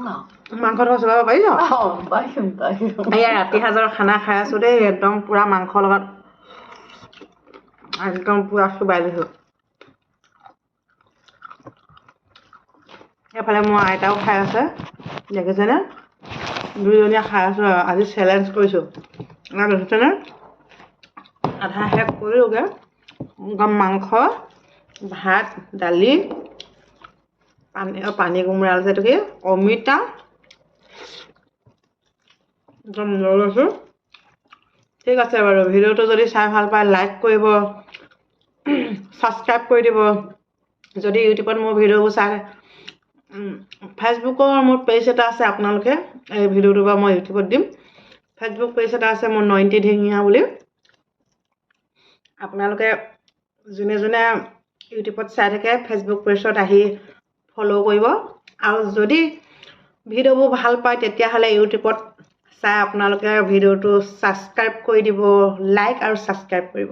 মাংস থকা চলাব পাৰিছ পাৰিম এয়া ৰাতি সাজৰ খানা খাই আছো দেই একদম পুৰা মাংসৰ লগত একদম পুৰা চুবাই দিছো এফালে মোৰ আইতাও খাই আছে দেখিছেনে দুইজনীয়ে খাই আছো আজি চেলেঞ্জ কৰিছো দেখিছেনে আধা শেষ কৰিলোগে মাংস ভাত দালি পানী কোমোৰা আছে এইটো কি অমিতা একদম লৈ লৈছো ঠিক আছে বাৰু ভিডিঅ'টো যদি চাই ভাল পায় লাইক কৰিব সাবস্ক্ৰাইব কৰি দিব যদি ইউটিউবত মোৰ ভিডিঅ'বোৰ চাই ফেচবুকৰ মোৰ পেজ এটা আছে আপোনালোকে এই ভিডিঅ'টো বা মই ইউটিউবত দিম ফেচবুক পেজ এটা আছে মোৰ নয়ন্তী ঢেঙীয়া বুলি আপোনালোকে যোনে যোনে ইউটিউবত চাই থাকে ফেচবুক পেজত আহি ফ'ল' কৰিব আৰু যদি ভিডিঅ'বোৰ ভাল পায় তেতিয়াহ'লে ইউটিউবত চাই আপোনালোকে ভিডিঅ'টো ছাবস্ক্ৰাইব কৰি দিব লাইক আৰু ছাবস্ক্ৰাইব কৰিব